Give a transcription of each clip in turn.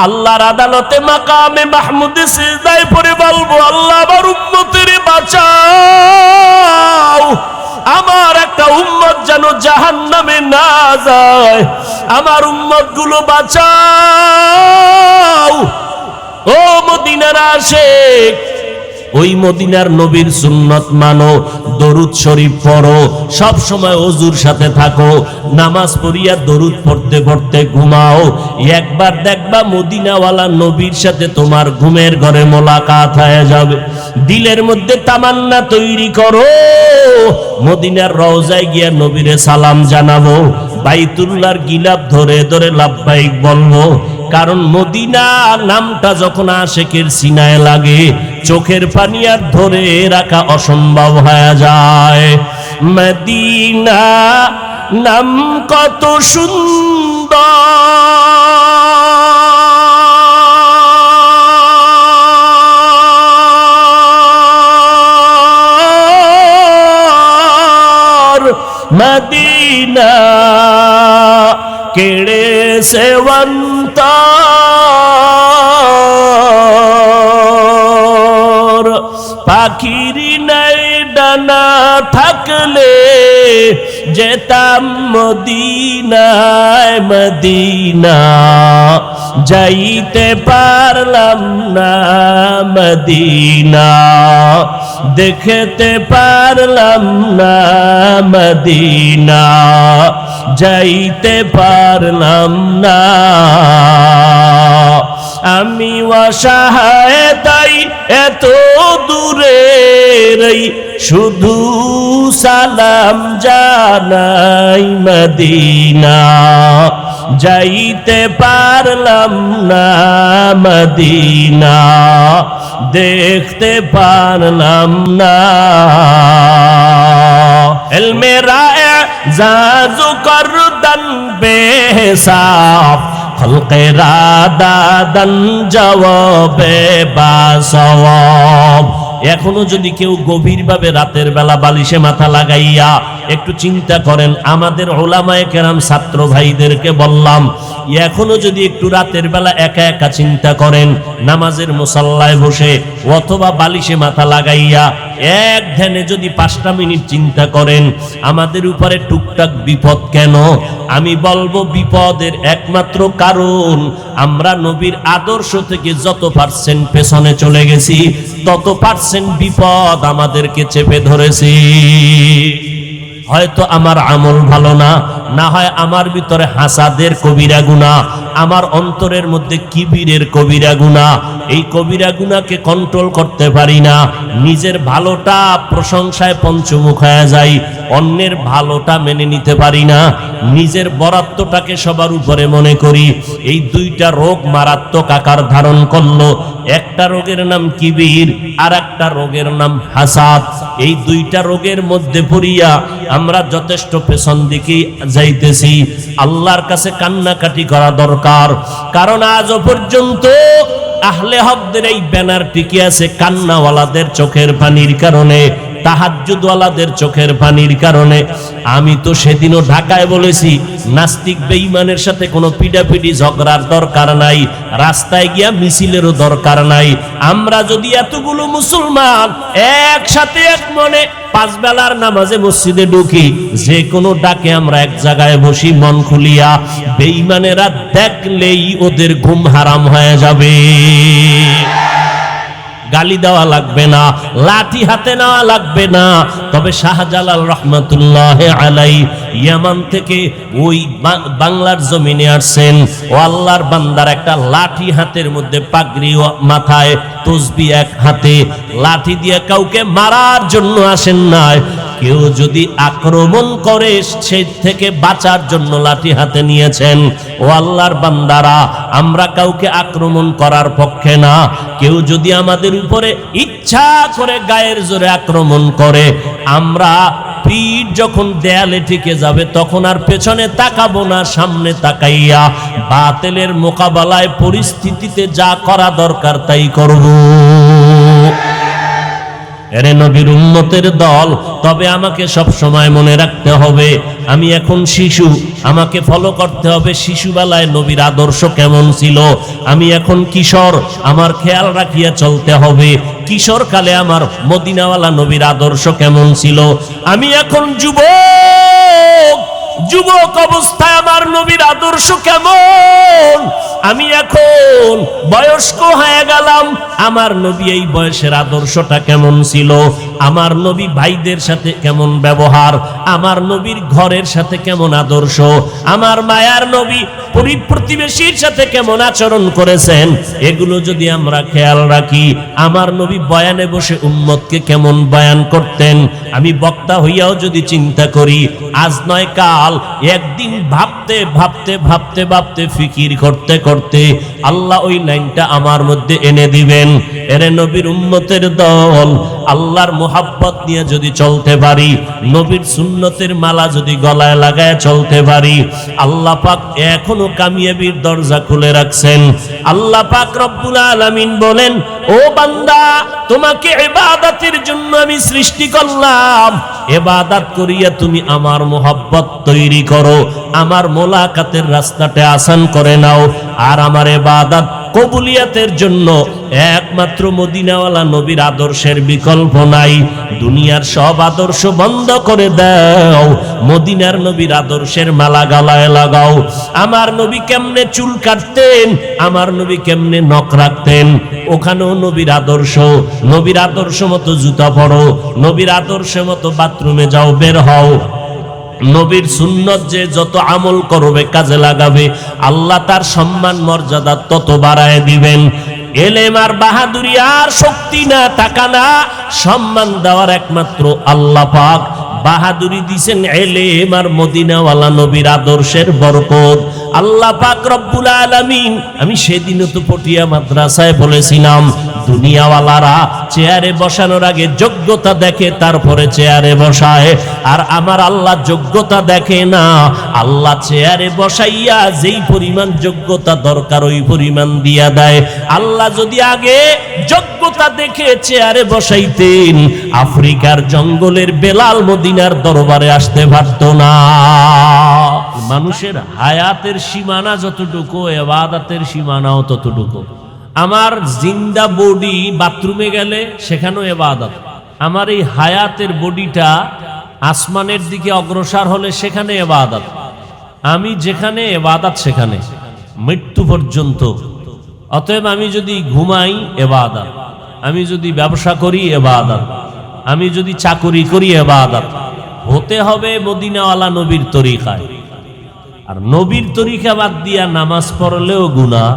আল্লাহর আদালতে মাকামে মাহমুদে সিজদায় পড়ে বলবো, আল্লাহ আমার উম্মতের বাঁচাও, আমার একটা উম্মত যেন জাহান্নামে না যায়, আমার উম্মত গুলো বাঁচাও। ও মদিনার আশিক, ওই মদিনার নবীর সুন্নত মানো, দরুদ শরীফ পড়ো, সব সময় ওযুর সাথে থাকো, নামাজ পড়িয়া দরুদ পড়তে পড়তে ঘুমাও। একবার দেখবা মদিনাওয়ালা নবীর সাথে তোমার ঘুমের ঘরে মোলাকাত হয়ে যাবে। দিলের মধ্যে তামান্না তৈরি করো, মদিনার রওজায় গিয়া নবীরে সালাম জানাবো, বাইতুল্লাহর গিলাফ ধরে ধরে লাব্বাইক বলবো। কারণ মদিনা নামটা যখন আশিকের সিনায় লাগে, চোখের পানি আর ধরে রাখা অসম্ভব হয়ে যায়। মদিনা নাম কত সুন্দর, মদিনা কেড়ে সেবন্তর, পাখির নাই ডানা থাকলে যেতাম মদিনায়, মদিনা যাইতে পারলাম না, মদিনা দেখতে পারলাম না, মদিনা যাইতে পারলাম না। আমি অসহায় তাই এত দূরে রই, শুধু সালাম জানাই, মদিনা যাইতে পারলাম না, মদিনা দেখতে পারলাম না। ইলমে রায়ে জাজু করদান বেহিসাব, খলকে রাদাদান জওয়াবে বাসওয়াব। এখনো যদি কেউ গভীরভাবে রাতের বেলা বালিশে মাথা লাগাইয়া একটু চিন্তা করেন, আমাদের উলামায়ে কেরাম ছাত্র ভাইদেরকে বললাম, এখনো যদি একটু রাতের বেলা একা একা চিন্তা করেন, নামাজের মুসাল্লায় বসে অথবা বালিশে মাথা লাগাইয়া এক ধ্যানে যদি 5টা মিনিট চিন্তা করেন, আমাদের উপরে টুকটাক বিপদ কেন? আমি বলবো বিপদের একমাত্র কারণ আমরা নবীর আদর্শ থেকে যত পার্সেন্ট পেছনে চলে গেছি, তত পার্সেন্ট বিপদ আমাদেরকে চেপে ধরেছি। হয়তো আমার আমল ভালো না, না হয় আমার ভিতরে হাসাদের কবিরা গুনাহ, আমার অন্তরের মধ্যে কিবিরের কবিরা গুনাহ। এই কবিরা গুনাহকে কন্ট্রোল করতে পারি না, নিজের ভালোটা প্রশংসায় পঞ্চমুখ হয়ে যাই, অন্যের ভালোটা মেনে নিতে পারি না, নিজের বরাত্বটাকে সবার উপরে মনে করি। এই 2টা রোগ মারাত্মক আকার ধারণ করলো। একটা রোগের নাম কিবির, আর একটা রোগের নাম হাসাদ। এই 2টা রোগের মধ্যে পড়িয়া আমরা যথেষ্ট পেছন দিকে যাইতেছি। আল্লাহর কাছে কান্নাকাটি করা দরকার, কারণ আজও পর্যন্ত আহলে হকদের এই ব্যানার টিকে আছে কান্নাওয়ালাদের চোখের পানির কারণে, তাহাজ্জুদওয়ালাদের চোখের পানির কারণে। আমি তো সেদিনও ঢাকায় বলেছি, নাস্তিক বেঈমানের সাথে কোনো পিটাপিটি ঝগড়ার দরকার নাই, রাস্তায় গিয়া মিছিলেরও দরকার নাই। আমরা যদি এতগুলো মুসলমান একসাথে এক মনে 5 বেলার নামাজে মসজিদে ঢুকি, যে কোনো ডাকে আমরা এক জায়গায় বসি মন খুলিয়া, বেঈমানেরা দেখলেই ওদের ঘুম হারাম হয়ে যাবে। গালি দেওয়া লাগবে না, লাঠি হাতে নেওয়া লাগবে না। তবে শাহজালাল রহমাতুল্লাহ আলাইহি ইয়ামান থেকে ওই বাংলার জমিনে আসছেন, ও আল্লাহর বান্দার একটা লাঠি হাতের মধ্যে, পাগড়ি মাথায়, তসবিহ এক হাতে, লাঠি দিয়ে কাউকে মারার জন্য আসেন নাই। কেউ যদি আক্রমণ করে সে থেকে বাঁচার জন্য লাঠি হাতে নিয়েছেন। ও আল্লাহর বান্দারা, আমরা কাউকে আক্রমণ করার পক্ষে না। কেউ যদি আমাদের উপরে ইচ্ছা করে গায়ের জোরে আক্রমণ করে, আমরা পিঠ যখন দেয়ালে টিকে যাবে তখন আর পেছনে তাকাবো না, সামনে তাকাইয়া বাতিলের মোকাবেলায় পরিস্থিতিতে যা করা দরকার তাই করব। এরে নবীর উম্মতের দল, তবে আমাকে সব সময় মনে রাখতে হবে আমি এখন শিশু, আমাকে ফলো করতে হবে শিশুবেলায় নবীর আদর্শ কেমন ছিল। আমি এখন কিশোর, আমার খেয়াল রাখিয়া চলতে হবে কিশোর কালে আমার মদিনাওয়ালা নবীর আদর্শ কেমন ছিল। আমি এখন যুবক অবস্থায় আমার নবীর আদর্শ কেমন। আমি এখন বয়স্ক হয়ে গেলাম, আমার নবী এই বয়সের আদর্শটা কেমন ছিল। আমার নবী ভাইদের সাথে কেমন ব্যবহার, আমার নবীর ঘরের সাথে কেমন আদর্শ, আমার মায়ার নবী প্রতিবেশীর সাথে কেমন আচরণ করেছেন, এগুলো যদি আমরা খেয়াল রাখি, আমার নবী বয়ানে বসে উম্মতকে কেমন বয়ান করতেন, আমি বক্তা হইয়াও যদি চিন্তা করি, আজ নয় কাল, একদিন ভাবতে ভাবতে ভাবতে ভাবতে ফিকির করতে করতে আল্লাহ ওই লাইনটা আমার মধ্যে এনে দিবেন। এরে নবীর উম্মতের দল, আল্লাহর মোহাব্বত নিয়ে যদি চলতে পারি, নবীর সুন্নতের মালা যদি গলায় লাগায় চলতে পারি, আল্লাহ পাক এখনো কামিয়াবির দরজা খুলে রাখছেন। আল্লাহ পাক রব্বুল আলামিন বলেন, ও বান্দা, তোমাকে ইবাদতের জন্য আমি সৃষ্টি করলাম, ইবাদত করিয়া তুমি আমার মোহাব্বত তৈরি করো, আমার মোলাকাতের রাস্তাটা আসান করে নাও। আর আমার ইবাদত কবুলিয়াতের জন্য একমাত্র মদিনাওয়ালা নবীর আদর্শের বিকল্প নাই। দুনিয়ার সব আদর্শ বন্ধ করে দাও, মদিনার নবীর আদর্শের মালা গলায় লাগাও। আমার নবী কেমনে চুল কাটতেন, আমার নবী কেমনে নখ রাখতেন, ওখানেও নবীর আদর্শ। নবীর আদর্শ মতো জুতা পরো, নবীর আদর্শ মতো বাথরুমে যাও, বের হও। নবীর সুন্নত যে যত আমল করবে, কাজে লাগাবে, আল্লাহ তার সম্মান মর্যাদা তত বাড়ায় দিবেন। এলেম আর বাহাদুরি আর শক্তি না, টাকা না, সম্মান দেওয়ার একমাত্র আল্লাহ পাক। বাহাদুরি দিছেন এলেম আর মদিনাওয়ালা নবীর আদর্শের বরকত। আল্লাহ পাক রব্বুল আলামিন, আমি সেদিনও তো পটিয়া মাদ্রাসায় বলেছিলাম, দুনিয়াওয়ালারা চেয়ারে বসানোর আগে যোগ্যতা দেখে, তারপরে চেয়ারে বসায়। আর আমার আল্লাহ যোগ্যতা দেখে না, আল্লাহ চেয়ারে বসাইয়া যেই পরিমাণ যোগ্যতা দরকার ওই পরিমাণ দিয়া দেয়। আল্লাহ যদি আগে যোগ্যতা দেখে চেয়ারে বসাইতেন, আফ্রিকার জঙ্গলের বেলাল মদিনার দরবারে আসতে পারত না। মানুষের হায়াতের সীমানা যতটুকু, ইবাদতের সীমানাও ততটুকু। আমার জিন্দা বডি বাথরুমে গেলে সেখানেও ইবাদত, আমার এই হায়াতের বডিটা আসমানের দিকে অগ্রসর হলে সেখানে ইবাদত। আমি যেখানে ইবাদত সেখানে মৃত্যু পর্যন্ত। অতএব আমি যদি ঘুমাই ইবাদত, আমি যদি ব্যবসা করি ইবাদত, আমি যদি চাকরি করি ইবাদত। হতে হবে মদিনাওয়ালা নবীর তরিকায়। আর নবীর তরিকা বাদ দিয়া নামাজ পড়লেও গুনাহ,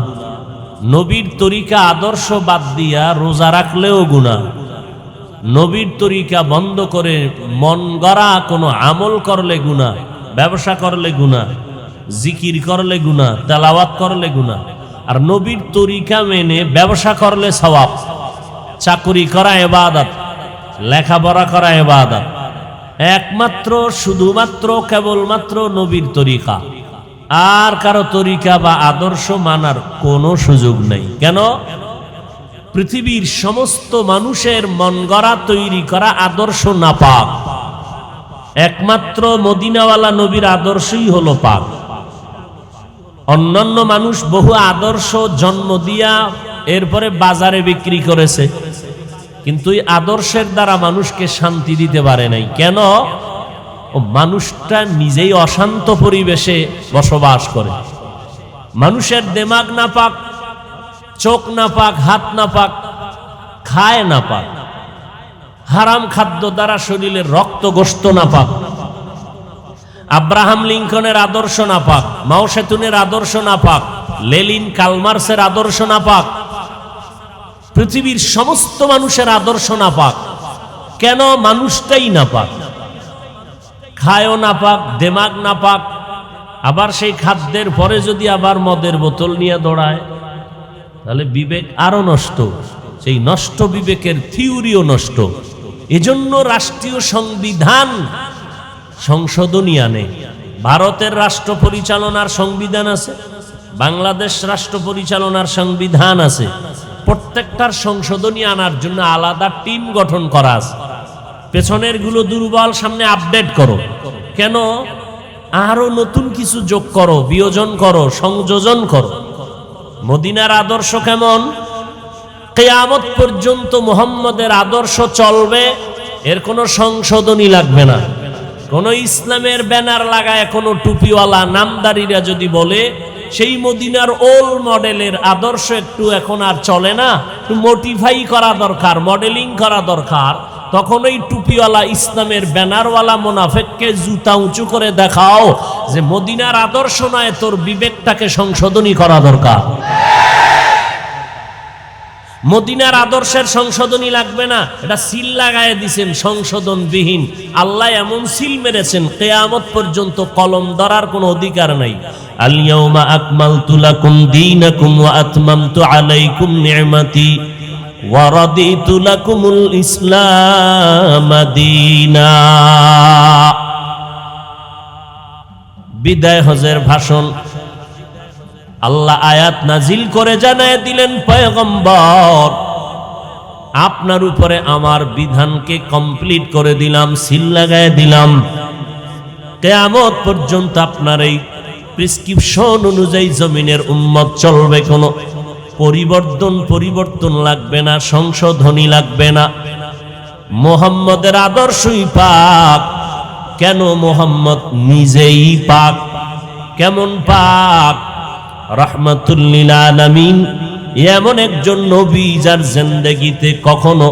নবীর তরিকা আদর্শ বাদ দিয়া রোজা রাখলেও গুনাহ, নবীর তরিকা বন্ধ করে মন গড়া কোনো আমল করলে গুনাহ, ব্যবসা করলে গুনাহ, জিকির করলে গুনাহ, তেলাওয়াত করলে গুনাহ। আর নবীর তরিকা মেনে ব্যবসা করলে সওয়াব, চাকরি করা ইবাদত, লেখাপড়া করা ইবাদত। একমাত্র শুধুমাত্র কেবলমাত্র নবীর তরিকা, আর কারো তরিকা বা আদর্শ মানার কোনো সুযোগ নেই। কেন? পৃথিবীর সমস্ত মানুষের মন গড়া তৈরি করা আদর্শ নাপাক, একমাত্র মদিনাওয়ালা নবীর আদর্শই হলো পাক। অন্যান্য মানুষ বহু আদর্শ জন্ম দিয়া এরপরে বাজারে বিক্রি করেছে, কিন্তু এই আদর্শের দ্বারা মানুষকে শান্তি দিতে পারে নাই। কেন? ও মানুষটা নিজেই অশান্ত পরিবেশে বসবাস করে। মানুষের দিমাগ নাপাক, চোখ নাপাক, হাত নাপাক, খায় নাপাক, হারাম খাদ্য দ্বারা শরীরের রক্ত গোশত নাপাক। আব্রাহাম লিঙ্কনের আদর্শ নাপাক, মাও সেতুনের আদর্শ নাপাক, লেনিন কালমার্সের আদর্শ নাপাক, পৃথিবীর সমস্ত মানুষের আদর্শ নাপাক। কেন? মানুষটাই নাপাক, খায়ও নাপাক, দিমাগ নাপাক। আবার সেই খাদ্যের পরে যদি আবার মদের বোতল নিয়ে দৌড়ায়, তাহলে বিবেক আরো নষ্ট, সেই নষ্ট বিবেকের থিওরিও নষ্ট। এজন্য রাষ্ট্রীয় সংবিধান সংশোধনী আনে। ভারতের রাষ্ট্র পরিচালনার সংবিধান আছে, বাংলাদেশ রাষ্ট্র পরিচালনার সংবিধান আছে, প্রত্যেকটার সংশোধনী আনার জন্য আলাদা টিম গঠন করা আছে। পেছনের গুলো দুর্বল, সামনে আপডেট করো। কেন? আরো নতুন কিছু যোগ করো, বিয়োজন করো, সংযোজন করো। মদিনার আদর্শ কেমন? কিয়ামত পর্যন্ত মুহাম্মদের আদর্শ চলবে, এর কোনো সংশোধনী লাগবে না। কোন ইসলামের ব্যানার লাগায় কোনো টুপিওয়ালা নামদারিরা যদি বলে সেই মদিনার ওল্ড মডেলের আদর্শ একটু এখন আর চলে না, একটু মডিফাই করা দরকার, মডেলিং করা দরকার, তখন ওই টুপিওয়ালা ইসলামের ব্যানারওয়ালা মুনাফিককে জুতা উঁচু করে দেখাও যে মদিনার আদর্শ নয়, তোর বিবেকটাকে সংশোধনী করা দরকার। মদিনার আদর্শের সংশোধনী লাগবে না, এটা সিল লাগায় দিয়েছেন সংশোধনবিহীন। আল্লাহ এমন সিল মেরেছেন কিয়ামত পর্যন্ত কলম ধরার কোনো অধিকার নাই। আল ইয়াউমা আকমালতু লাকুম দীনাকুম ওয়া আতমামতু আলাইকুম নি'মাতি ওয়া রাদিতু লাকুমুল ইসলাম দীনা। বিদায় হজের ভাষণ আল্লাহ আয়াত নাজিল করে জানায় দিলেন, পয়গম্বর আপনার উপরে আমার বিধানকে কমপ্লিট করে দিলাম, সিল লাগায় দিলাম। কিয়ামত পর্যন্ত আপনার এই প্রেসক্রিপশন অনুযায়ী জমিনের উম্মত চলবে, কোনো পরিবর্তন লাগবে না, সংশোধনী লাগবে না। মুহাম্মদের আদর্শই পাক। কেন? মুহাম্মদ নিজেই পাক। কেমন পাক? রাহমাতুল লিল আলামিন, এমন একজন নবী যার জিন্দেগিতে কখনো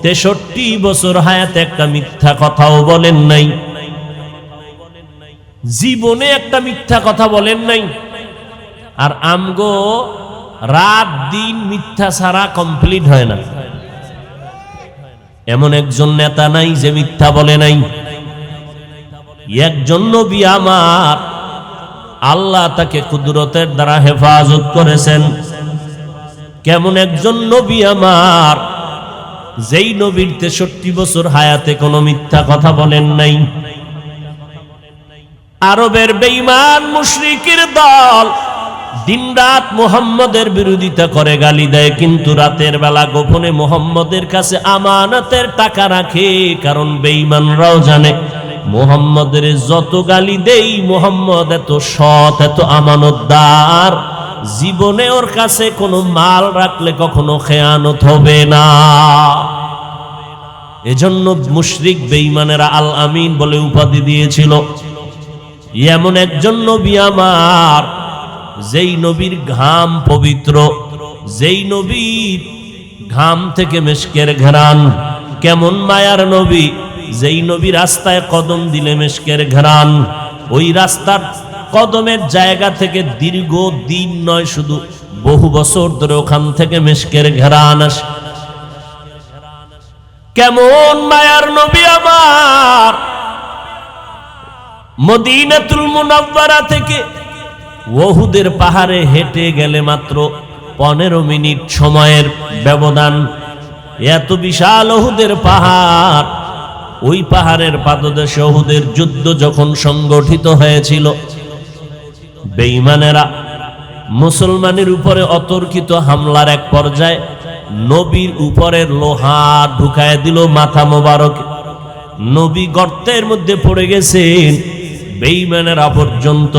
63 বছর হায়াতে একটা মিথ্যা কথাও বলেন নাই, জীবনে একটা মিথ্যা কথা বলেন নাই। আর আমগো রাত দিন মিথ্যা ছাড়া কমপ্লিট হয় না। এমন একজন নেতা নাই যে মিথ্যা বলে নাই। একজন নবী আমার, আল্লাহ তাকে কুদরতের দ্বারা হেফাজত করেছেন। কেমন একজন নবী আমার, যেই নবীর 63 বছর হায়াতে কোনো মিথ্যা কথা বলেন নাই। আরবের বেঈমান মুশরিকের দল দিনরাত মুহাম্মদের বিরোধিতা করে, গালি দেয়, কিন্তু রাতের বেলা গোপনে মুহাম্মদের কাছে আমানতের টাকা রাখে। কারণ বেঈমানরাও জানে মুহাম্মদের যত গালি দেই, মুহাম্মদ এত সৎ, এত আমানতদার, জীবনে ওর কাছে কোনো মাল রাখলে কখনো খেয়ানত হবে না। এজন্য মুশরিক বেঈমানেরা আল আমিন বলে উপাধি দিয়েছিল। এমন একজন নবী আমার, যেই নবীর ঘাম পবিত্র, যেই নবীর ঘাম থেকে মেশকের ঘ্রাণ। কেমন মায়ার নবী, যেই নবী রাস্তায় কদম দিলে মেশকের ঘ্রাণ। ওই রাস্তার কদমের জায়গা থেকে দীর্ঘ দিন নয়, শুধু বহু বছর ধরে ওখান থেকে মেশকের ঘ্রাণ আসে। কেমন মায়ার নবী আমার, মদিনাতুল মুনাওয়ারা থেকে উহুদের পাহাড়ে হেঁটে গেলে মাত্র 15 মিনিট সময়ের ব্যবধান। এত বিশাল উহুদের পাহাড়, ওই পাহাড়ের পাদদেশে উহুদের যুদ্ধ যখন সংগঠিত হয়েছিল, বেঈমানেরা মুসলমানের উপরে অতর্কিত হামলার এক পর্যায়ে নবীর উপরে লোহা ঢুকায় দিল মাথা মোবারক। নবী গর্তের মধ্যে পড়ে গেছেন। বেঈমানেরা পর্যন্ত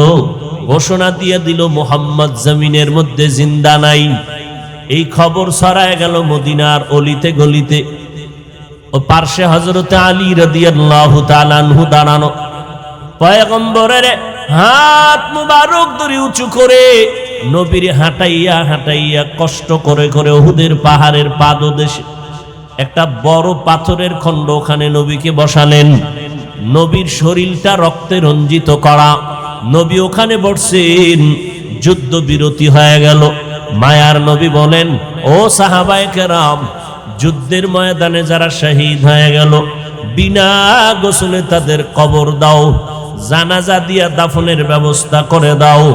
ঘোষণা দিয়ে দিল মুহাম্মদ জমিনের মধ্যে জিন্দা নাই। এই খবর ছড়ায় গেল মদিনার অলিতে গলিতে। ও পার্শ্বে হযরতে আলী রাদিয়াল্লাহু তাআলা আনহু দাঁড়ানো, পয়গম্বরের হাত মুবারক ধরে উঁচু করে নবীর হাঁটাইয়া হাঁটাইয়া কষ্ট করে করে উহুদের পাহাড়ের পাদদেশে একটা বড় পাথরের খণ্ড, ওখানে নবীকে বসালেন। নবীর শরীরটা রক্তে রঞ্জিত করা, নবী ওখানে বসছেন। যুদ্ধ বিরতি হয়ে গেল। মায়ার নবী বলেন, ও সাহাবায়ে কেরাম, যুদ্ধের ময়দানে যারা শহীদ হয়ে গেল, বিনা গোসলে তাদের কবর দাও, জানাজা দিয়া দাফনের ব্যবস্থা করে দাও।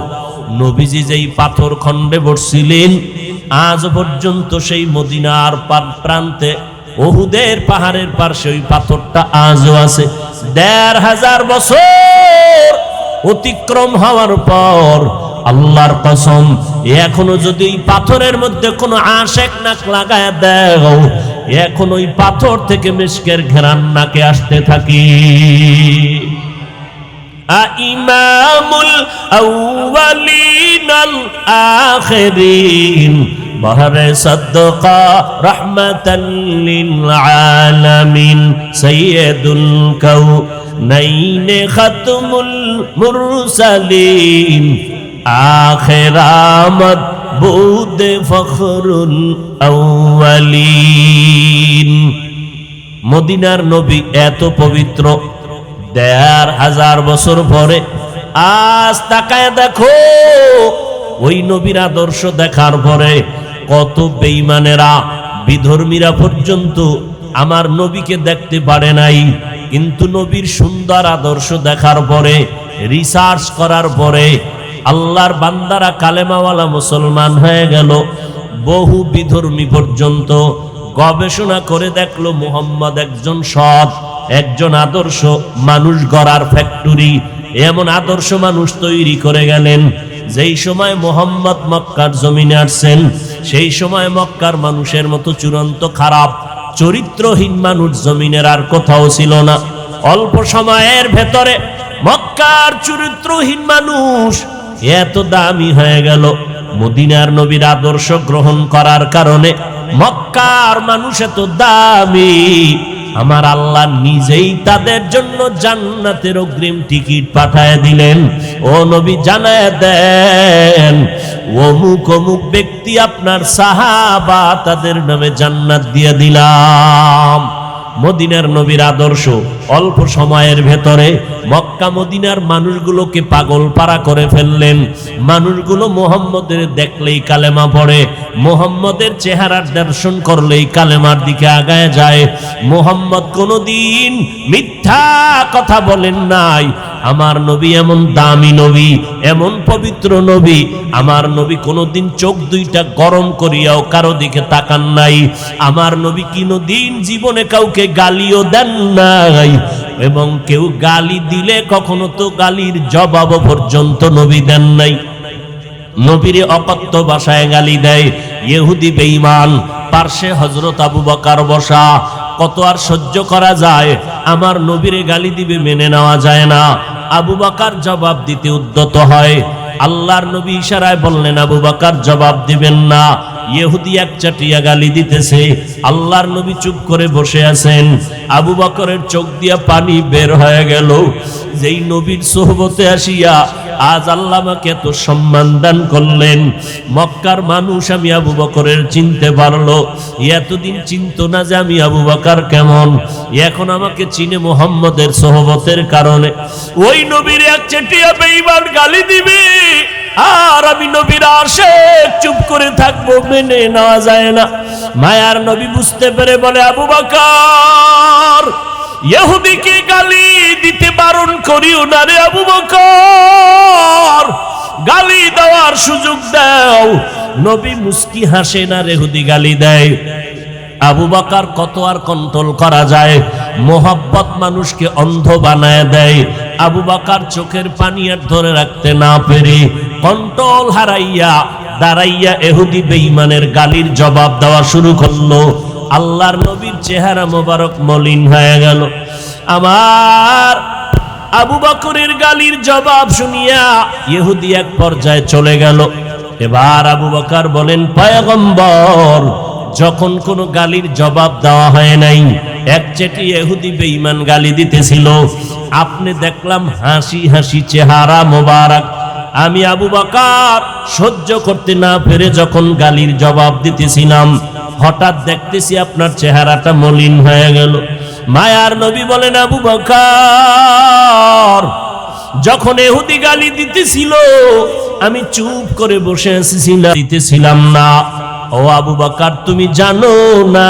নবীজি যেই পাথর খণ্ডে বসছিলেন, আজ পর্যন্ত সেই মদিনার প্রান্তে উহুদের পাহাড়ের পাশে ওই পাথরটা আজও আছে। 1500 বছর অতিক্রম হওয়ার পর আল্লাহর কসম, এখনো যদি এই পাথরের মধ্যে কোনো আশেক নাক লাগায় দাও, এখন ওই পাথর থেকে মিশকের ঘ্রাণ নাকে আসতে থাকে। ইমামুল আউয়ালিনাল আখিরিন বহরে সাদকা রাহমাতাল লিল আলামিন সাইয়্যিদুল কাউনাইন খাতমুল মুরসালিন আখিরামত বুদ ফখরুল আউয়ালিন। মদিনার নবী এত পবিত্র, ১৫০০ বছর পরে আজ তাকায় দেখো, ওই নবীর আদর্শ দেখার পরে কত বেঈমানেরা, বিধর্মীরা পর্যন্ত আমার নবীকে দেখতে পারে নাই, কিন্তু নবীর সুন্দর আদর্শ দেখার পরে, রিসার্চ করার পরে আল্লাহর বান্দারা কালেমাওয়ালা মুসলমান হয়ে গেল। বহু বিধর্মী পর্যন্ত গবেষণা করে দেখলো মুহাম্মদ একজন সৎ, একজন আদর্শ মানুষ গড়ার ফ্যাক্টরি। এমন আদর্শ মানুষ তৈরি করে গেলেন। যেই সময় মুহাম্মদ মক্কার জমিনে আসছেন, সেই সময় মক্কার মানুষের মতো চূড়ান্ত খারাপ চরিত্রহীন মানুষ জমিনের আর কোথাও ছিল না। অল্প সময়ের ভেতরে মক্কার চরিত্রহীন মানুষ এত দামি হয়ে গেল। মদিনার নবীর আদর্শ গ্রহণ করার কারণে মক্কার মানুষ এত দামি, আমার আল্লাহ নিজেই তাদের জন্য জান্নাতের অগ্রিম টিকিট পাঠায় দিলেন। ও নবী জানায় দেন, অমুক অমুক ব্যক্তি আপনার সাহাবা, তাদের নামে জান্নাত দিয়ে দিলাম। মদিনার নবীর আদর্শ অল্প সময়ের ভেতরে মক্কা মদিনার মানুষগুলোকে পাগল পারা করে ফেললেন। মানুষগুলো মুহাম্মদের দেখলেই কালেমা পড়ে, মুহাম্মদের চেহারার দর্শন করলেই কালেমার দিকে আগায় যায়। মুহাম্মদ কোনোদিন মিথ্যা কথা বলেন নাই। আমার নবী এমন দামি নবী, এমন পবিত্র নবী, আমার নবী কোনোদিন চোখ দুইটা গরম করিয়াও কারো দিকে তাকান নাই। আমার নবী কোনোদিন জীবনে কাউকে গালিও দেন নাই, এবং কেউ গালি দিলে কখনো তো গালির জবাব পর্যন্ত নবী দেন নাই। নবীরে অকথ্য ভাষায় গালি দেয় ইহুদি বেঈমান। পার্শ্বে হযরত আবু বকর বসা, কত আর সহ্য করা যায়? আমার নবীরে গালি দিবে, মেনে নেওয়া যায় না। আবু বকর জবাব দিতে উদ্যত হয়। আল্লাহর নবী ইশারায় বললেন, আবু বকর জবাব দিবেন না। ইহুদি এক চাটিয়া গালি দিতেছে, আল্লাহর নবী চুপ করে বসে আছেন। আবু বকরের চোখ দিয়া পানি বের হয়ে গেল। যেই নবীর সোহবতে আসিয়া আজ আল্লাহ আমাকে এত সম্মান দান করলেন, মক্কার মানুষ আমি আবু বকরের চিনতে পারলো। এতদিন চিনত না যে আমি আবু বকর কেমন, এখন আমাকে চিনে মুহাম্মদের সোহবতের কারণে। ওই নবীর এক চাটিয়া বেঈমান গালি দিবে, আর আমি নবীর আশিক চুপ করে থাকবো, মেনে নেওয়া যায় না। মায়ার নবী বুঝতে পেরে বলে, আবু বকর, ইহুদিকে গালি দিতে বারণ করিও না রে আবু বকর, গালি দেওয়ার সুযোগ দাও। নবী মুস্কি হাসে না, ইহুদি গালি দেয়। আবু বকর কত আর কন্ট্রোল করা যায়? মোহাব্বত মানুষকে অন্ধ বানায় দেয়। আবু বকর চোখের পানি আর ধরে রাখতে না পেরে কন্ট্রোল হারাইয়া দাঁড়াইয়া ইহুদি বেঈমানের গালির জবাব দেওয়া শুরু করলো। আল্লাহর নবীর চেহারা মোবারক মলিন হয়ে গেল। আমার আবু বকরের গালির জবাব শুনিয়া ইহুদি এক পর্যায়ে চলে গেল। এবার আবু বকর বলেন, পয়গম্বর, যখন কোনো গালির জবাব দেওয়া হয় নাই, একচেটি ইহুদি বেঈমান গালি দিতেছিল, আপনি দেখলাম হাসি হাসি চেহারা মোবারক। আমি আবু বকর সহ্য করতে না পেরে যখন গালির জবাব দিতেছিলাম, হঠাৎ দেখতেছি আপনার চেহারাটা মলিন হয়ে গেল। মায়ার নবী বলেন, আবু বকর, যখন ইহুদি গালি দিতেছিল আমি চুপ করে বসে দিতেছিলাম না। ও আবু বকর, তুমি জানো না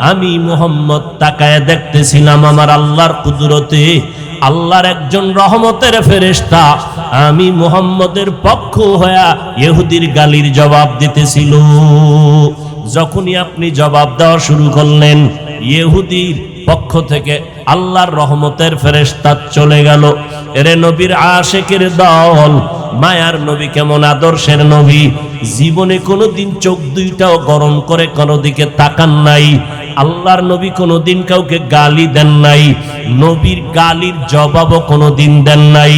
আমি মুহাম্মদ তাকায় দেখতেছিলাম আমার আল্লাহর কুদরতে, আল্লাহর একজন রহমতের ফেরেশতা আমি মুহাম্মদের পক্ষ হয়ে ইহুদির গালির জবাব দিতেছিল। যখনই আপনি জবাব দেওয়া শুরু করলেন, ইহুদির পক্ষ থেকে আল্লাহর রহমতের ফেরেশতা চলে গেল। এরে নবীর আশিকের দল, মায়ার নবী কেমন আদর্শের নবী, জীবনে কোনোদিন চোখ দুইটাও গরম করে কোনো দিকে তাকান নাই। আল্লাহর নবী কোনোদিন কাউকে গালি দেন নাই, নবীর গালির জবাবও কোনোদিন দেন নাই।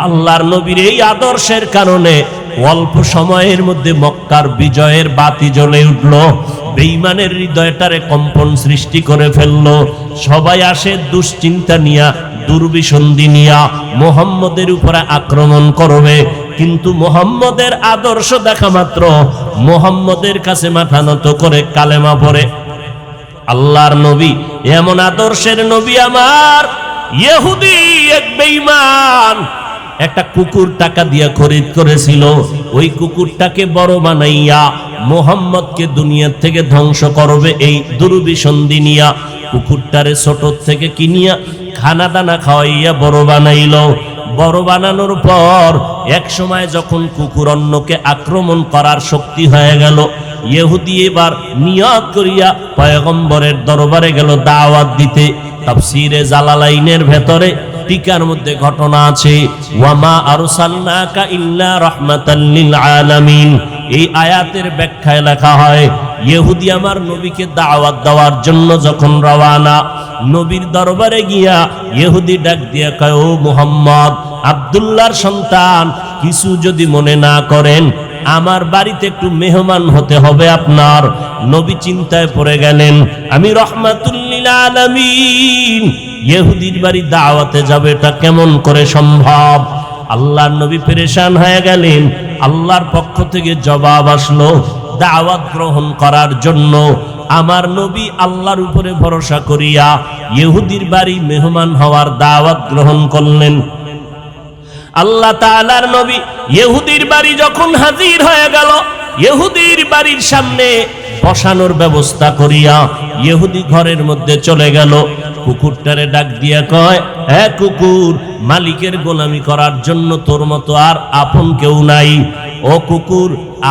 আল্লাহর নবীর এই আদর্শের কারণে অল্প সময়ের মধ্যে মক্কার বিজয়ের বাতি জ্বলে উঠল, বেঈমানের হৃদয়টারে কম্পন সৃষ্টি করে ফেলল। সবাই আসে দুশ্চিন্তা নিয়া, দুর্বিসন্ধি নিয়া মুহাম্মদের উপরে আক্রমণ করবে, কিন্তু মুহাম্মদের আদর্শ দেখা মাত্র মুহাম্মদের কাছে মাথা নত করে কালেমা পড়ে। আল্লাহর নবী এমন আদর্শের নবী আমার। ইহুদি এক বেঈমান একটা কুকুর টাকা দিয়া খরিদ করেছিল, ওই কুকুরটাকে বড় বানাইয়া মুহাম্মদকে দুনিয়া থেকে ধ্বংস করবে এই দুর্বিসন্ধি নিয়া কুকুরটারে ছোট থেকে কিনিয়া খানা দানা খাওয়াইয়া বড় বানাইল। বড় বানানোর পর এক সময় যখন কুকুর অন্যকে আক্রমণ করার শক্তি হয়ে গেল, ইহুদি এবার নিয়ত করিয়া পয়গম্বরের দরবারে গেল দাওয়াত দিতে। তাফসীরে জালালাইনের ভেতরে টিকার মধ্যে ঘটনা আছে, ওয়ামা আরসালনাকা ইল্লা রাহমাতাল লিল আলামিন। এই আয়াতের ব্যাখ্যায় লেখা হয়, ইহুদি আমার নবীকে দাওয়াত দেওয়ার জন্য যখন রওয়ানা, নবীর দরবারে গিয়া ইহুদি ডাক দিয়া কয়, ও মুহাম্মদ, আব্দুল্লাহর সন্তান, কিছু যদি মনে না করেন, আমার বাড়িতে একটু মেহমান হতে হবে আপনার। নবী চিন্তায় পড়ে গেলেন, আমি রাহমাতুল লিল আলামিন, ইহুদির বাড়ি দাওয়াতে যাবে, এটা কেমন করে সম্ভব? আল্লাহর নবী পেরেশান হয়ে গেলেন। আল্লাহর পক্ষ থেকে জবাব আসলো দাওয়াত গ্রহণ করার জন্য। আমার নবী আল্লাহর উপরে ভরসা করিয়া ইহুদির বাড়ি মেহমান হওয়ার দাওয়াত গ্রহণ করলেন। আল্লাহ তাআলার নবী ইহুদির বাড়ি যখন হাজির হয়ে গেল, ইহুদির বাড়ির সামনে বসানোর ব্যবস্থা করিয়া ইহুদি ঘরের মধ্যে চলে গেল। কুকুরটারে ডাক দিয়া কয়, হ্যাঁ কুকুর, মালিকের গোলামি করার জন্য তোর মতো আর আপন কেউ নাই। ও কুকুর,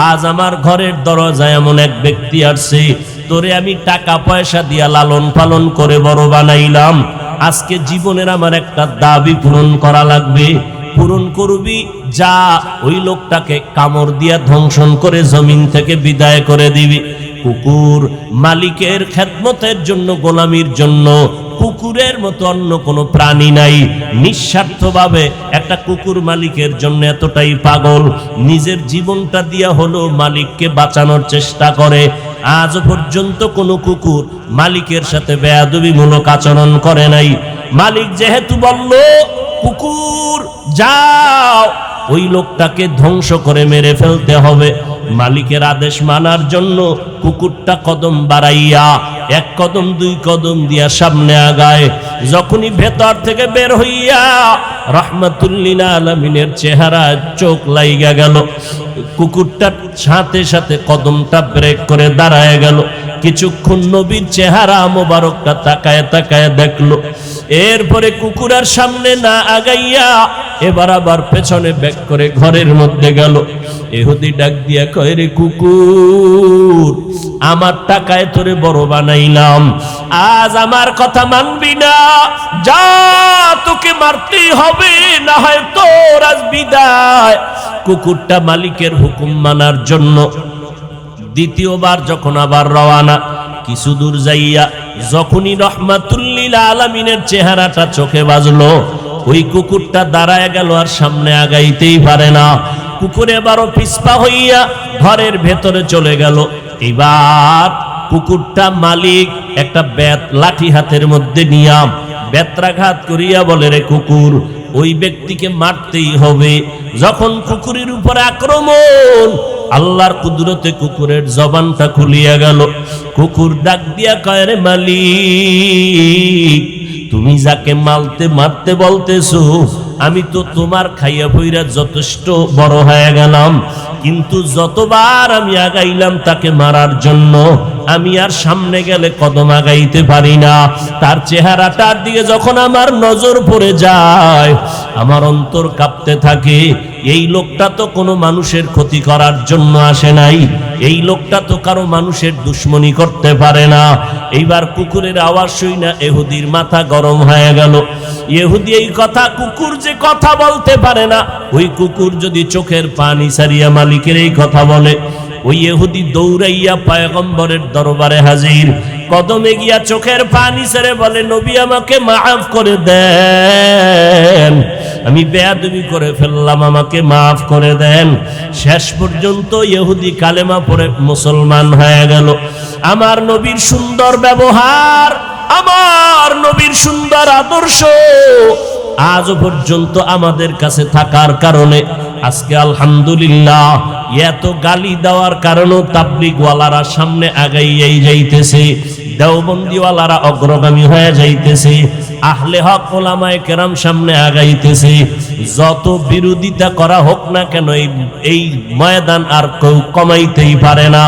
আজ আমার ঘরের দরজায় এমন এক ব্যক্তি আসছে, তোরে আমি টাকা পয়সা দিয়া লালন পালন করে বড় বানাইলাম। আজকে জীবনের আমার একটা দাবি পূরণ করা লাগবে, পূরণ করবি, যা ওই লোকটাকে কামড় দিয়া ধ্বংসন করে জমিন থেকে বিদায় করে দিবি। কুকুর মালিকের খেদমতের জন্য, গোলামির জন্য কুকুরের মতো অন্য কোনো প্রাণী নাই। নিঃস্বার্থভাবে একটা কুকুর মালিকের জন্য এতটাই পাগল, নিজের জীবনটা দিয়া হলো মালিককে বাঁচানোর চেষ্টা করে। আজ পর্যন্ত কোনো কুকুর মালিকের সাথে বেয়াদবিমূলক আচরণ করে নাই। মালিক যেহেতু বলল, কুকুর যাও, ওই লোকটাকে ধ্বংস করে মেরে ফেলতে হবে, মালিকের আদেশ মানার জন্য কুকুরটা কদম বাড়াইয়া এক কদম দুই কদম দিয়া সামনে আগায়। যখনই ভেতর থেকে বের হইয়া রাহমাতুল লিল আলামিনের চেহারা চোখ লাইগা গেল, কুকুরটার সাথে সাথে কদমটা ব্রেক করে দাঁড়ায় গেল। কিছুক্ষণ নবীর চেহারা মোবারকটা তাকায় তাকায় দেখলো। এরপরে কুকুরের সামনে না আগাইয়া এবার আবার পেছনে ব্যাক করে ঘরের মধ্যে গেল। ইহুদি ডাক দিয়া কয়, রে কুকুর, আমার টাকায় তোরে বড় বানাইলাম, আজ আমার কথা মানবি না, যা, তোকে মারতেই হবে, না হয় তোর আজ বিদায়। কুকুরটা মালিকের হুকুম মানার জন্য দ্বিতীয়বার যখন আবার রওয়ানা, কিছু দূর যাইয়া যখনই রাহমাতুল লিল আলামিনের চেহারাটা চোখে বাজলো, ওই কুকুরটা দাঁড়ায় গেল, আর সামনে আগাইতেই পারে না। কুকুর এবারও পিছপা হইয়া ঘরের ভেতরে চলে গেল। এবার কুকুরটা মালিক একটা বেত লাঠি হাতের মধ্যে নিয়া বেত্রাঘাত করিয়া বলে, রে কুকুর, ওই ব্যক্তিকে মারতেই হবে। যখন কুকুরের উপরে আক্রমণ, আল্লাহর কুদরতে কুকুরের জবানটা খুলিয়া গেল। কুকুর ডাক দিয়া কয়, রে মালিক, তুমি যাকে মারতে বলতেছো, আমি তো তোমার খাইয়া পইরা যথেষ্ট বড় হয়ে গেলাম, কিন্তু যতবার আমি আগাইলাম তাকে মারার জন্য, আমি আর সামনে গেলে কদম আগাইতে পারি না। তার চেহারাটার দিকে যখন আমার নজর পড়ে যায় আমার অন্তর কাঁপতে থাকে। এই লোকটা তো কোনো মানুষের ক্ষতি করার জন্য আসে নাই, এই লোকটা তো কারো মানুষের দুশ্মনী করতে পারে না। এইবার কুকুরের আওয়াজ শুই না ইহুদির মাথা গরম হয়ে গেল। ইহুদি এই কথা, কুকুর যে কথা বলতে পারে না, ওই কুকুর যদি চোখের পানি সারিয়া মালিকের এই কথা বলে, ওই ইহুদি দৌড়াইয়া পয়গম্বরের দরবারে হাজির, কদমে গিয়া চোখের পানি ছেড়ে বলে, নবী আমাকে মাফ করে দেন, আমি বেয়াদবি করে ফেললাম, আমাকে মাফ করে দেন। শেষ পর্যন্ত ইহুদি কালেমা পড়ে মুসলমান হয়ে গেল। আমার নবীর সুন্দর ব্যবহার, আমার নবীর সুন্দর আদর্শ আজ পর্যন্ত আমাদের কাছে থাকার কারণে আজকে আলহামদুলিল্লাহ এত গালি দেওয়ার কারণেও তাবলীগওয়ালারা সামনে আগাইয়াই যাইতেছে, দেওবন্দিওয়ালারা অগ্রগামী হয়ে যাইতেছে, আহলে হক ওলামায়ে কেরাম সামনে আগাইতেছে। যত বিরোধিতা করা হোক না কেন এই ময়দান আর কেউ কমাইতেই পারে না।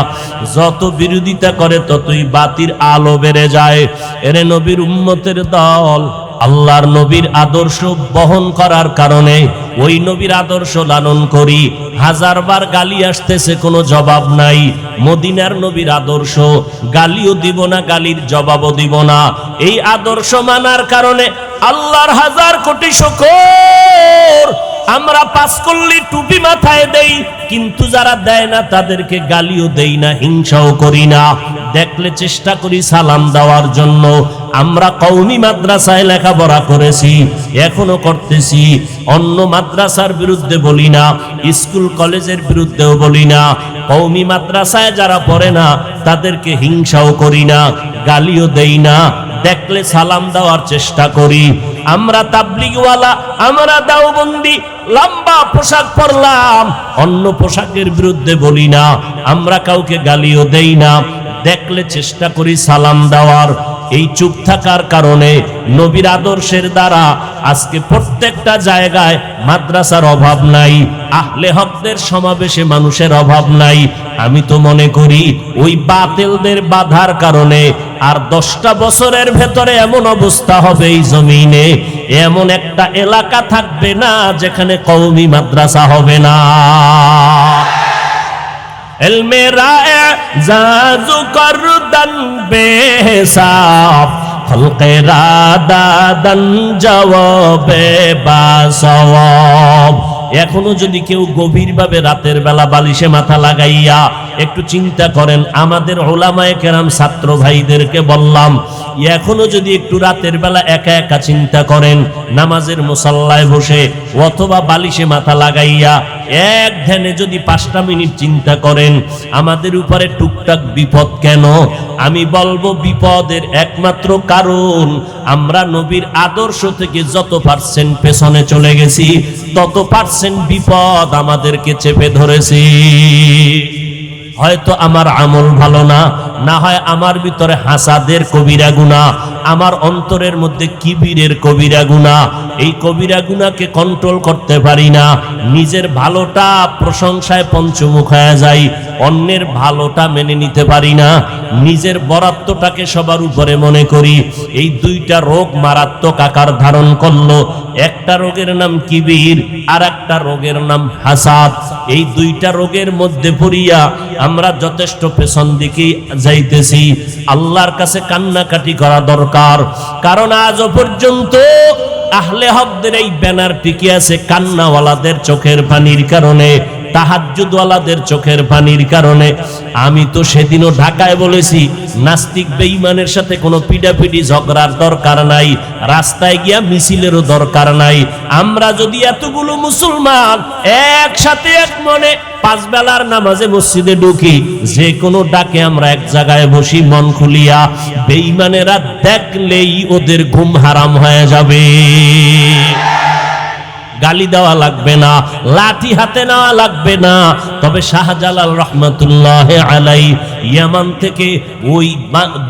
যত বিরোধিতা করে ততই বাতির আলো বেড়ে যায়। এরে নবীর উম্মতের দল, আল্লাহর নবীর আদর্শ বহন করার কারণে ওই নবীর আদর্শ লালন করি। হাজারবার গালি আসতেছে, কোনো জবাব নাই। মদিনার নবীর আদর্শ, গালিও দিব না, গালির জবাবও দিব না। এই আদর্শ মানার কারণে আল্লাহর হাজার কোটি শুকর। আমরা পাঁচকল্লি টুপি মাথায় দেই, কিন্তু যারা দেয় না তাদেরকে গালিও দেই না, হিংসাও করি না। দেখলে চেষ্টা করি সালাম দেওয়ার জন্য। আমরা কওমি মাদ্রাসায় লেখাপড়া করেছি, এখনো করতেছি। অন্য মাদ্রাসার বিরুদ্ধে বলি না, স্কুল কলেজের বিরুদ্ধেও বলি না। কওমি মাদ্রাসায় যারা পড়ে না তাদেরকে হিংসাও করি না, গালিও দেই না। দেখলে সালাম দেওয়ার চেষ্টা করি। আমরা তাবলীগওয়ালা, আমরা দেওবন্দি, লম্বা পোশাক পরলাম, অন্য পোশাকের বিরুদ্ধে বলি না, আমরা কাউকে গালিও দেই না। দেখলে চেষ্টা করি সালাম দেওয়ার। এই চুপ থাকার কারণে নবীর আদর্শের দ্বারা আজকে প্রত্যেকটা জায়গায় মাদ্রাসার অভাব নাই, আহলে হকদের সমাবেশে মানুষের অভাব নাই। আমি তো মনে করি ওই বাতিলদের বাধার কারণে আর 10টা বছরের ভেতরে এমন অবস্থা হবে এই জমিনে, এমন একটা এলাকা থাকবে না যেখানে কওমি মাদ্রাসা হবে না। ইলমে রায়ে জাজু করদান বেহিসাব, খলকে রাদাদান জওয়াবে বাসওয়াব। এখনো যদি কেউ গভীরভাবে রাতের বেলা বালিশে মাথা লাগাইয়া একটু চিন্তা করেন, আমাদের ওলামায়ে কেরাম ছাত্র ভাইদেরকে বললাম, এখনো যদি একটু রাতের বেলা একা একা চিন্তা করেন, নামাজের মুসাল্লায় বসে অথবা বালিশে মাথা লাগাইয়া এক ধ্যানে যদি 5টা মিনিট চিন্তা করেন, আমাদের উপরে টুকটাক বিপদ কেন? আমি বলবো বিপদের একমাত্র কারণ আমরা নবীর আদর্শ থেকে যত % পেছনে চলে গেছি, তত % বিপদ আমাদেরকে চেপে ধরেছি। হয়তো আমার আমল ভালো না, না হয় আমার ভিতরে হাসাদের কবিরা গুনাহ, আমার অন্তরের মধ্যে কিবিরের কবিরা গুনাহ। এই কবিরা গুনাহকে কন্ট্রোল করতে পারি না। নিজের ভালোটা প্রশংসায় পঞ্চমুখ হয়ে যায়, অন্যের ভালোটা মেনে নিতে পারি না। নিজের বরাত্বটাকে সবার উপরে মনে করি। এই 2টা রোগ মারাত্মক আকার ধারণ করলো। একটা রোগের নাম কিবির, আর একটা রোগের নাম হাসাদ। এই 2টা রোগের মধ্যে পড়িয়া আমরা যথেষ্ট পেছন দিকে যাইতেছি। আল্লাহর কাছে কান্নাকাটি করা দরকার, কারণ আজও পর্যন্ত আহলে হকদের এই ব্যানার টিকে আছে কান্নাওয়ালাদের চোখের পানির কারণে, তাহাজ্জুদওয়ালাদের চোখের পানির কারণে। আমি তো সেদিনও ঢাকায় বলেছি, নাস্তিক বেঈমানের সাথে কোনো পিটাপিটি ঝগড়ার দরকার নাই, রাস্তায় গিয়া মিছিলেরও দরকার নাই। আমরা যদি এতগুলো মুসলমান একসাথে এক মনে 5 বেলার নামাজে মসজিদে ঢুকি, যে কোনো ডাকে আমরা এক জায়গায় বসি মন খুলিয়া, বেঈমানেরা দেখলেই ওদের ঘুম হারাম হয়ে যাবে। গালি দেওয়া লাগবে না, লাঠি হাতে নেওয়া লাগবে না। তবে শাহজালাল রহমতুল্লাহ আলাই ইয়ামান থেকে ওই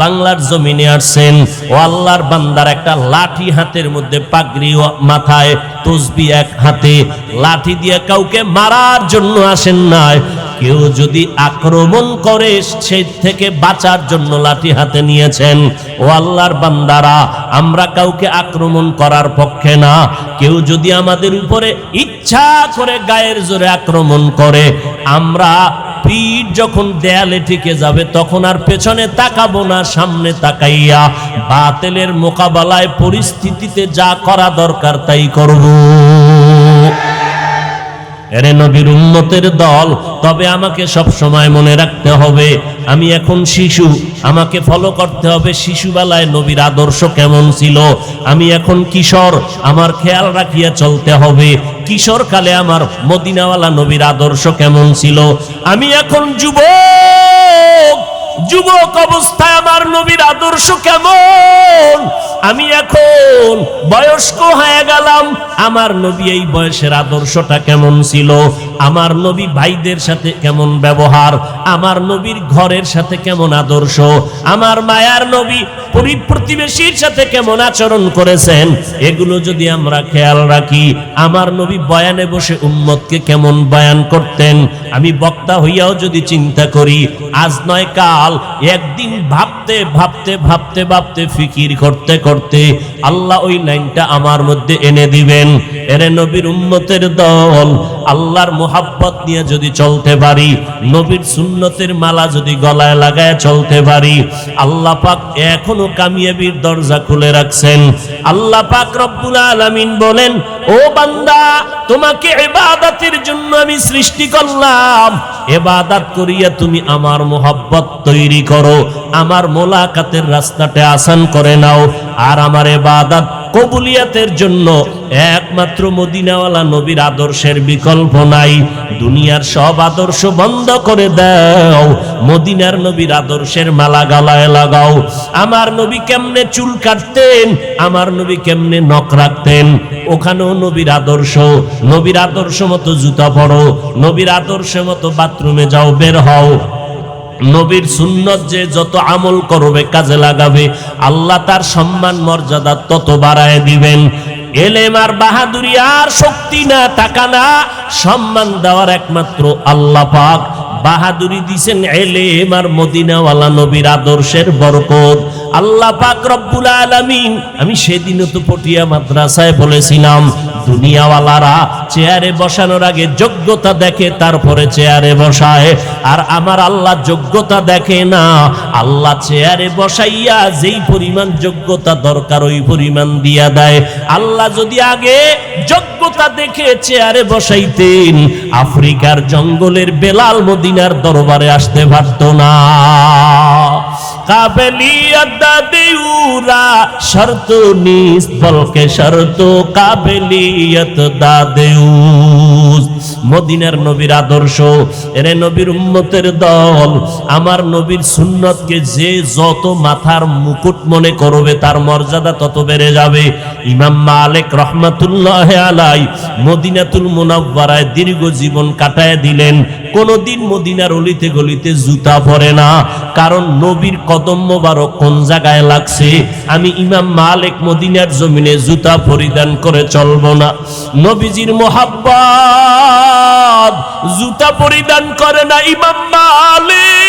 বাংলার জমিনে আসছেন, ও আল্লাহর বান্দার একটা লাঠি হাতের মধ্যে, পাগড়ি মাথায়, তসবি এক হাতে, লাঠি দিয়ে কাউকে মারার জন্য আসেন নাই, কেউ যদি আক্রমণ করে সে থেকে বাঁচার জন্য লাঠি হাতে নিয়েছেন। ও আল্লাহর বান্দারা, আমরা কাউকে আক্রমণ করার পক্ষে না। কেউ যদি আমাদের উপরে ইচ্ছা করে গায়ের জোরে আক্রমণ করে, আমরা পিঠ যখন দেয়ালে ঠেকে যাবে তখন আর পেছনে তাকাবো না, সামনে তাকাইয়া বাতিলের মোকাবেলায় পরিস্থিতিতে যা করা দরকার তাই করব। এরে নবীর উম্মতের দল, তবে আমাকে সব সময় মনে রাখতে হবে আমি এখন শিশু, আমাকে ফলো করতে হবে শিশুবেলায় নবীর আদর্শ কেমন ছিল। আমি এখন কিশোর, আমার খেয়াল রাখিয়া চলতে হবে কিশোর কালে আমার মদিনাওয়ালা নবীর আদর্শ কেমন ছিল। আমি এখন যুবক, যুবক অবস্থায় আমার নবীর আদর্শ কেমন। আমি এখন বয়স্ক হয়ে গেলাম, আমার নবী এই বয়সের আদর্শটা কেমন ছিল। আমার নবী ভাইদের সাথে কেমন ব্যবহার, আমার নবীর ঘরের সাথে কেমন আদর্শ, আমার মায়ার নবী প্রতিবেশীর সাথে কেমন আচরণ করেছেন, এগুলো যদি আমরা খেয়াল রাখি। আমার নবী বয়ানে বসে উম্মতকে কেমন বয়ান করতেন, আমি বক্তা হইয়াও যদি চিন্তা করি, আজ নয় কাল, একদিন ভাবতে ভাবতে ভাবতে ভাবতে ফিকির করতে করতে আল্লাহ ওই লাইনটা আমার মধ্যে এনে দিবেন। এরে নবীর উম্মতের দল, আল্লাহর মুহাব্বত নিয়ে যদি চলতে পারি, নবীর সুন্নতের মালা যদি গলায় লাগায় চলতে পারি, আল্লাহ পাক এখনো কামিয়াবির দরজা খুলে রাখছেন। আল্লাহ পাক রব্বুল আলামিন বলেন, ও বান্দা, তোমাকে ইবাদতের জন্য আমি সৃষ্টি করলাম, ইবাদত করিয়া তুমি আমার মুহাব্বত তৈরি করো, আমার মোলাকাতের রাস্তাটা আসান করে নাও। আর আমার ইবাদত কবুলিয়াতের জন্য একমাত্র মদিনাওয়ালা নবীর আদর্শের বিকল্প নাই। দুনিয়ার সব আদর্শ বন্ধ করে দাও, মদিনার নবীর আদর্শের মালা গলায় লাগাও। আমার নবী কেমনে চুল কাটতেন, আমার নবী কেমনে নখ রাখতেন, ওখানেও নবীর আদর্শ। নবীর আদর্শ মতো জুতা পরো, নবীর আদর্শ মতো বাথরুমে যাও, বের হও। নবীর সুন্নত যে যত আমল করবে, কাজে লাগাবে, আল্লাহ তার সম্মান মর্যাদা তত বাড়ায় দিবেন। এলেম আর বাহাদুরি আর শক্তি না, টাকা না, সম্মান দেওয়ার একমাত্র আল্লাহ পাক। বাহাদুরি দিছেন এলেম আর মদিনাওয়ালা নবীর আদর্শের বরকত। আল্লাহ পাক রব্বুল আলামিন, আমি সেদিনও তো পটিয়া মাদ্রাসায় বলেছিলাম, দুনিয়াওয়ালারা চেয়ারে বসানোর আগে যোগ্যতা দেখে, তারপরে চেয়ারে বসায়। আর আমার আল্লাহ যোগ্যতা দেখে না, আল্লাহ চেয়ারে বসাইয়া যেই পরিমাণ যোগ্যতা দরকার ওই পরিমাণ দিয়া দেয়। আল্লাহ যদি আগে যোগ্যতা দেখে চেয়ারে বসাইতেন, আফ্রিকার জঙ্গলের বেলাল মদিনার দরবারে আসতে পারত না। কাবেলিয়ত দাদেউরা শর্ত নিস বলকে শর্ত কাবেলিয়ত দাদেউ। মদিনার নবীর আদর্শ। এরে নবীর উম্মতের দল, আমার নবীর সুন্নতকে যে যত মাথার মুকুট মনে করবে, তার মর্যাদা তত বেড়ে যাবে। ইমাম মালিক রহমাতুল্লাহ আলাইহি মদিনাতুল মুনাওয়ারায় দীর্ঘ জীবন কাটায় দিলেন। কোনদিন মদিনার অলিতে গলিতে জুতা পরে না, কারণ নবীর কদম মোবারক কোন জায়গায় লাগছে। আমি ইমাম মালিক মদিনার জমিনে জুতা পরিধান করে চলবো না। নবীজির মুহাব্বত জুতা পরিধান করে না ইমাম মালিক।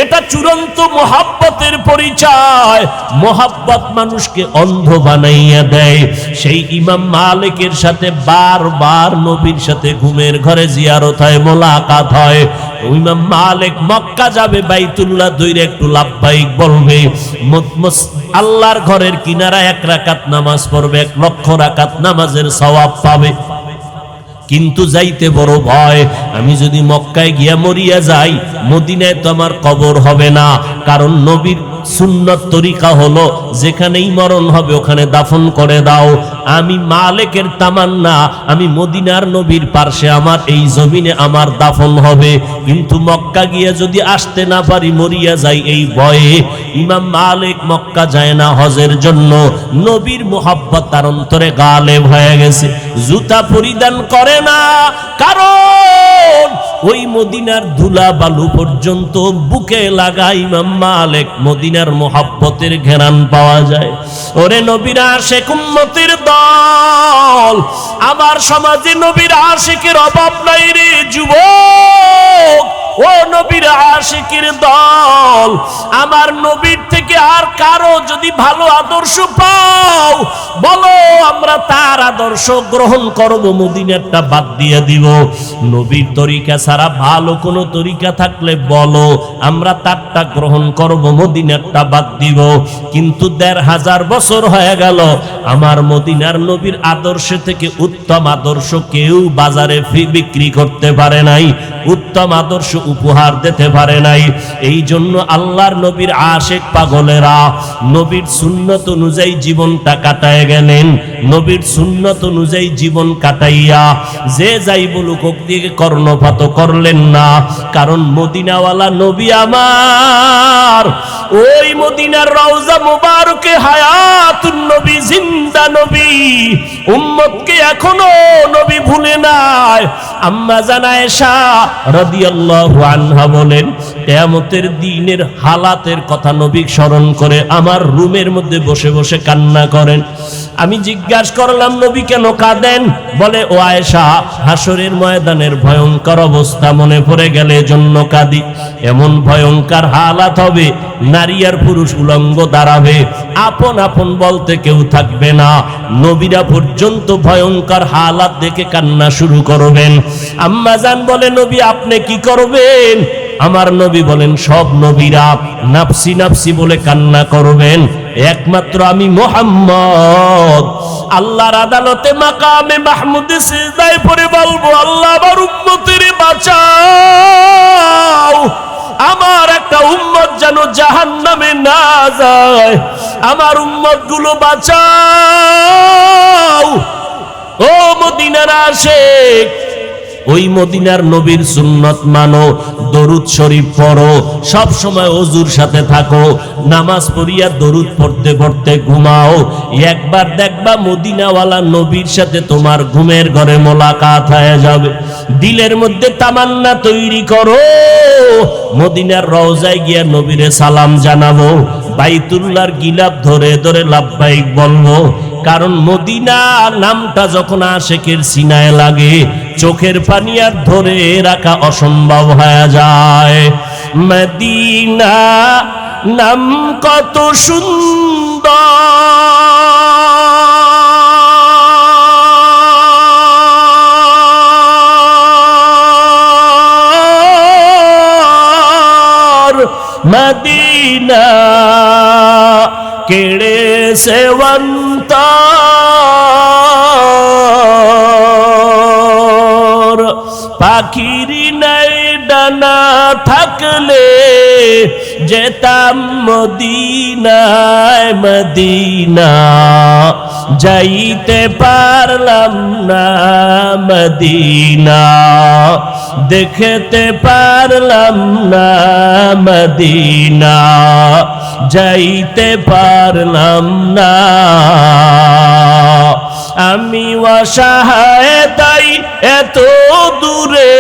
এটা চূড়ান্ত মুহাব্বতের পরিচয়। মুহাব্বত মানুষকে অন্ধ বানাইয়া দেয়। সেই ইমাম মালিকের সাথে বারবার নবীর সাথে ঘুমের ঘরে জিয়ারত হয়, মোলাকাত হয়। ইমাম মালিক মক্কা যাবে, বাইতুল্লাহ দইরে একটু লাব্বাইক বলবে, আল্লাহর ঘরের কিনারায় 1 রাকাত নামাজ পড়বে, 1 লক্ষ রাকাত নামাজের সওয়াব পাবে। কিন্তু যাইতে বড় ভয়, আমি যদি মক্কায় গিয়া মরিয়া যাই, মদিনায় তো আমার কবর হবে না। কারণ নবীর সুন্নত তরিকা হলো, যেখানেই মরণ হবে ওখানে দাফন করে দাও। আমি মালিকের তামান্না, আমি মদিনার নবীর পার্শ্বে আমার এই জমিনে আমার দাফন হবে। কিন্তু মক্কা গিয়া যদি আসতে না পারি, মরিয়া যাই এই ভয়ে, ইমাম মালিক মক্কা যায় না হজের জন্য। নবীর মুহাব্বত তার অন্তরে গালেব হয়ে গেছে, জুতা পরিধান করে না। কারণ ওই মদিনার ধুলা বালু পর্যন্ত বুকে লাগা ইমাম মালিক মদিনার মুহাব্বতের ঘেরান পাওয়া যায়। ওরে নবীর আশিক উম্মতের দল, দল। আমার সমাজে নবীর আশিকের অভাব নাই রে যুবক, ও নবীর আশিকের দল। আমার নবীর থেকে আর কারো যদি ভালো আদর্শ পাও বলো, আমরা তার আদর্শ গ্রহণ করব, মদিনারটা বাদ দিয়ে দিব। নবীর তরিকা ছাড়া ভালো কোনো তরিকা থাকলে বলো, আমরা তারটা গ্রহণ করব, মদিনারটা বাদ দিব। কিন্তু ১৫০০ বছর হয়ে গেল, আমার মদিনার নবীর আদর্শ থেকে উত্তম আদর্শ কেউ বাজারে বিক্রি করতে পারে নাই, উত্তম আদর্শ উপহার দিতে পারে নাই। এই জন্য আল্লাহর নবীর আশিক পাগলেরা নবীর সুন্নত অনুযায়ী জীবনটা কাটায় গেলেন। নবীর সুন্নত অনুযায়ী জীবন কাটাইয়া যে যাই বলুক ওক দিকে কর্ণপাত করলেন না। কারণ মদিনাওয়ালা নবী আমার, ওই মদিনার রওজা মুবারকে হায়াতুন নবী, জিন্দা নবী, উম্মতকে এখনো নবী ভুলে নাই। আম্মা জান আয়েশা রাদিয়াল্লাহু আনহা বলেন, কিয়ামতের দিনের হালাতের কথা নবী স্মরণ করে আমার রুমের মধ্যে বসে বসে কান্না করেন। আমি জিজ্ঞাসা করলাম, নবী কেন কাঁদেন? বলে, ও আয়েশা, হাসরের ময়দানের ভয়ঙ্কর অবস্থা মনে পড়ে গেলে জন্য কাঁদি। এমন ভয়ঙ্কর হালাত হবে, নারী আর পুরুষ উলঙ্গ দাঁড়াবে, আপন আপন বলতে কেউ থাকবে না। নবীরা পর্যন্ত ভয়ঙ্কর হালাত দেখে কান্না শুরু করবেন। আম্মা জান বলে, নবী আপনি কি করবেন? আমার নবী বলেন, সব নবীরা নাফসি নাফসি বলে কান্না করবেন, একমাত্র আমি মুহাম্মদ আল্লাহর আদালতে মাকামে মাহমুদে সিজদায় পড়ে বলবো, আল্লাহ আমার উম্মতের বাঁচাও, আমার একটা উম্মত যেন জাহান্নামে না যায়, আমার উম্মত গুলো বাঁচাও। ও মদিনার আশিক, ওই মদিনার নবীর সুন্নত মানো, দরুদ শরীফ পড়ো, সব সময় ওযুর সাথে থাকো, নামাজ পড়িয়া দরুদ পড়তে পড়তে ঘুমাও। একবার দেখবা মদিনাওয়ালা নবীর সাথে তোমার ঘুমের ঘরে মোলাকাত হয়ে যাবে। দিলের মধ্যে তামান্না তৈরি করো, মদিনার রওজায় গিয়া নবীরে সালাম জানাবো, বাইতুল্লাহর গিলাফ ধরে ধরে লাব্বাইক বলবো। কারণ মদিনা নামটা যখন আশিকের সিনায় লাগে, চোখের পানি আর ধরে রাখা অসম্ভব হয়ে যায়। মদিনা নাম কত সুন্দর, মদিনা কেড়ে সেবন্তর, পাখির নাই ডানা থাকলে যেতাম মদিনায়, মদিনা যাইতে পারলাম না, মদিনা দেখতে পারলাম না, মদিনা যাইতে পারলাম না। আমি অসহায় তাই এত দূরে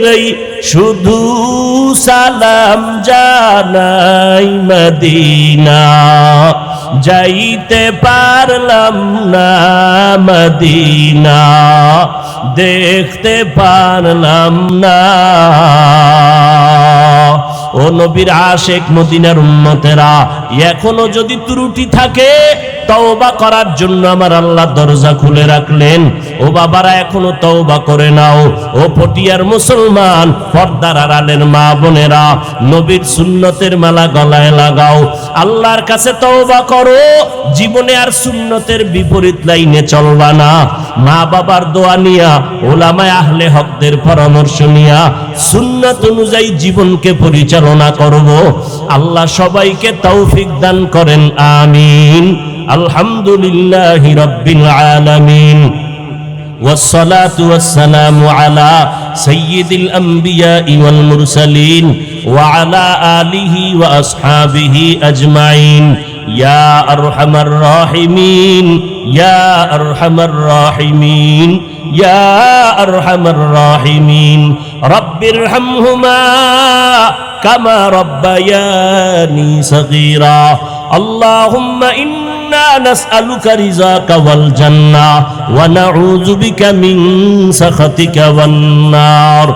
রই, শুধু সালাম জানাই, মদিনা যাইতে পারলাম না, মদিনা দেখতে পারলাম না। ও নবীর আশিক মদিনার উম্মতেরা, এখনো যদি ত্রুটি থাকে তওবা করার জন্য আমার আল্লাহ দরজা খুলে রাখলেন। ও বাবারা, এখনো তওবা করে নাও। ও পটিয়ার মুসলমান, পর্দার আড়ালের মা বোনেরা, নবীর সুন্নতের মালা গলায় লাগাও, আল্লাহর কাছে তওবা করো। জীবনে আর সুন্নতের বিপরীত লাইনে চলবা না। মা বাবার দোয়া নিয়া, ওলামায়ে আহলে হকদের পরামর্শ নিয়া সুন্নাত অনুযায়ী জীবনকে পরিচালনা করব। আল্লাহ সবাইকে তৌফিক দান করেন, আমিন। আলহামদুলিল্লাহি রাব্বিল আলামিন, والصلاة والسلام على سيد الأنبياء والمرسلين وعلى آله وأصحابه أجمعين. يا أرحم الراحمين، يا أرحم الراحمين، يا أرحم الراحمين. رب ارحمهما كما ربياني صغيرا. আল্লাহুম্মা ইন্না নাসআলুকা রিযাকা ওয়াল জান্নাহ ওয়া নাউযু বিকা মিন সাখাতিকা ওয়ান নার।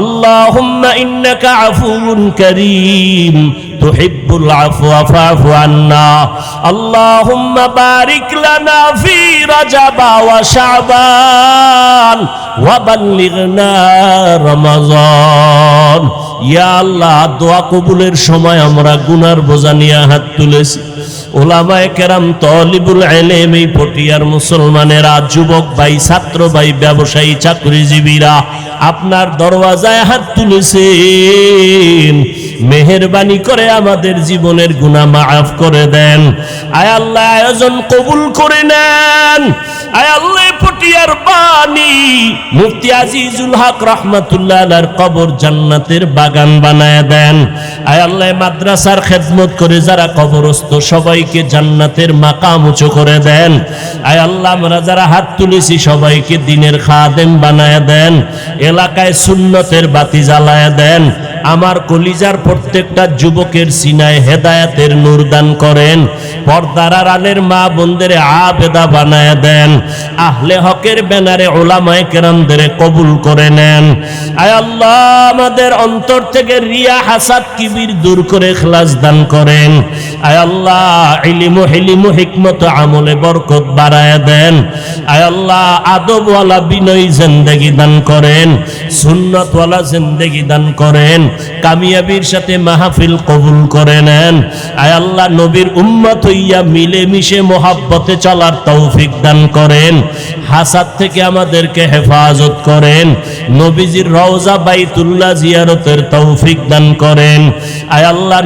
আল্লাহুম্মা ইন্নাকা আফুউন কারীম তুহিব্বুল আফওয়া ফা'ফু আন্না। আল্লাহুম্মা বারিক লানা ফি রাজাবা ওয়া শাবান ওয়া বাল্লিগনা রমাজান। ইয়া আল্লাহ, দোয়া কবুলের সময় আমরা গুনার বোঝা নিয়ে হাত তুলেছি। ওলামায়ে কেরাম, তালিবুল ইলম, এই পটিয়ার মুসলমানেরা, যুবক ভাই, ছাত্র ভাই, ব্যবসায়ী, চাকরিজীবীরা আপনার দরওয়াজায় হাত তুলেছেন। মেহেরবানি করে আমাদের জীবনের গুনাহ মাফ করে দেন। আয় আল্লাহ, আয়োজন কবুল করে নেন। আয় আল্লাহ, পটিয়ার বাণী মুফতি আজিজুল হক রাহমাতুল্লাহ আলাইহির কবর জান্নাতের বাগান বানায় দেন। আয় আল্লাহ, মাদ্রাসার খেদমত করে যারা কবরস্থ সবাইকে জান্নাতের মাকাম উঁচু করে দেন। আয় আল্লাহ, আমরা যারা হাত তুলেছি সবাইকে দ্বীনের খাদেম বানায় দেন। এলাকায় সুন্নতের বাতি জ্বালায় দেন। আমার কলিজার প্রত্যেকটা যুবকের সিনায় হেদায়েতের নূর দান করেন। পর্দার আড়ালের মা বোনদের আবেদা বানায় দেন। আহলে হকের ব্যানারে উলামায়ে কেরামদের কবুল করে নেন। আয় আল্লাহ, আমাদের অন্তর থেকে রিয়া, হাসাদ, কিবির দূর করে ইখলাস দান করেন। আয় আল্লাহ, ইলম, হিলম, হিকমত, আমলে বরকত বাড়ায় দেন। আয় আল্লাহ, আদবওয়ালা, বিনয়ী জিন্দেগি দান করেন। সুন্নতওয়ালা জিন্দেগি দান করেন। কামিয়াবির সাথে মাহফিল কবুল করে নেন। আয় আল্লাহ, নবীর উম্মত হইয়া মিলে মিশে মোহাব্বতে চলার তৌফিক দান করেন। হাসাদ থেকে আমাদেরকে হেফাজত করেন। নবীজির রওজা বাইতুল্লাহ জিয়ারতের তৌফিক দান করেন। আয় আল্লাহ,